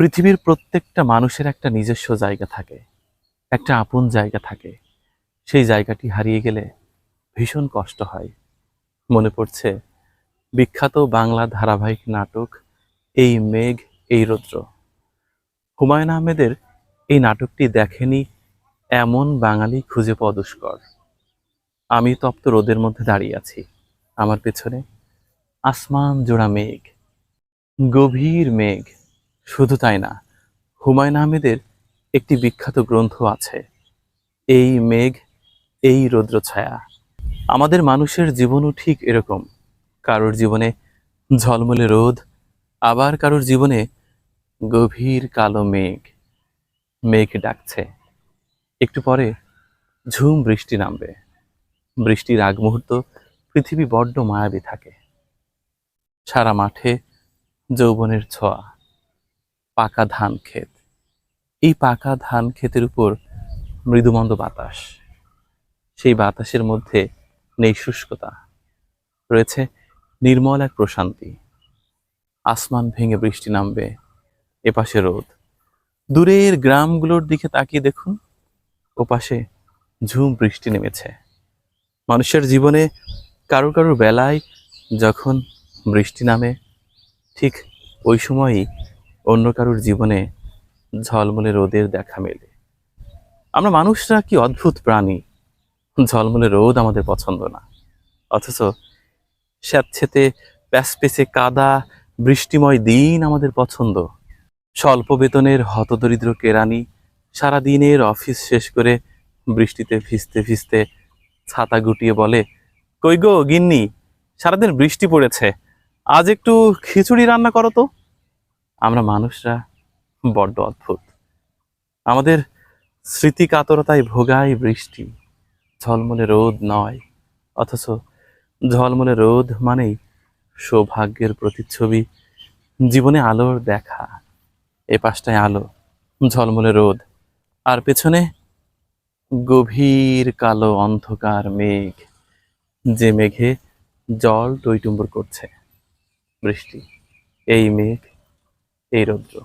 পৃথিবীর প্রত্যেকটা মানুষের একটা নিজস্ব জায়গা থাকে, একটা আপন জায়গা থাকে। সেই জায়গাটি হারিয়ে গেলে ভীষণ কষ্ট হয়। মনে পড়ছে বিখ্যাত বাংলা ধারাবাহিক নাটক এই মেঘ এই রৌদ্র। হুমায়ুন আহমেদের এই নাটকটি দেখেনি এমন বাঙালি খুঁজে পাওয়া দুষ্কর। আমি তপ্ত রোদের মধ্যে দাঁড়িয়ে আছি, আমার পেছনে আসমান জোড়া মেঘ, গভীর মেঘ। শুধু তাই না, হুমায়ুন আহমেদের একটি বিখ্যাত গ্রন্থ আছে, এই মেঘ এই রৌদ্র ছায়া। আমাদের মানুষের জীবনও ঠিক এরকম। কারোর জীবনে ঝলমলে রোদ, আবার কারোর জীবনে গভীর কালো মেঘ। মেঘ ডাকছে, একটু পরে ঝুম বৃষ্টি নামবে। বৃষ্টির আগ মুহূর্ত পৃথিবী বড্ড মায়াবী থাকে। সারা মাঠে যৌবনের ছোঁয়া, পাকা ধান ক্ষেত। এই পাকা ধান ক্ষেতের উপর মৃদুমন্দ বাতাস। সেই বাতাসের মধ্যে নেই শুষ্কতা, রয়েছে নির্মল এক প্রশান্তি। আসমান ভেঙে বৃষ্টি নামবে, এপাশে রোদ। দূরের গ্রামগুলোর দিকে তাকিয়ে দেখুন, ওপাশে ঝুম বৃষ্টি নেমেছে। মানুষের জীবনে কারো কারো বেলায় যখন বৃষ্টি নামে, ঠিক ওই সময়ই অন্য কারোর জীবনে ঝলমলে রোদের দেখা মেলে। আমরা মানুষরা কি অদ্ভুত প্রাণী! ঝলমলে রোদ আমাদের পছন্দ না, অথচ স্যাঁতসেঁতে প্যাচপেচে কাদা বৃষ্টিময় দিন আমাদের পছন্দ। স্বল্প বেতনের হতদরিদ্র কেরানি সারাদিনের অফিস শেষ করে বৃষ্টিতে ভিজতে ভিজতে ছাতা গুটিয়ে বলে, কই গো গিন্নি, সারাদিন বৃষ্টি পড়েছে, আজ একটু খিচুড়ি রান্না করো তো। আমরা মানুষরা বড্ড অদ্ভুত। আমাদের স্মৃতি কাতরতায় ভোগায় বৃষ্টি, ঝলমলে রোদ নয়। অথচ ঝলমলে রোদ মানেই সৌভাগ্যের প্রতিচ্ছবি, জীবনে আলোর দেখা। এ পাশটায় আলো, ঝলমলে রোদ, আর পেছনে গভীর কালো অন্ধকার মেঘ, যে মেঘে জল টইটুম্বর করছে। বৃষ্টি, এই মেঘ এই রৌদ্র।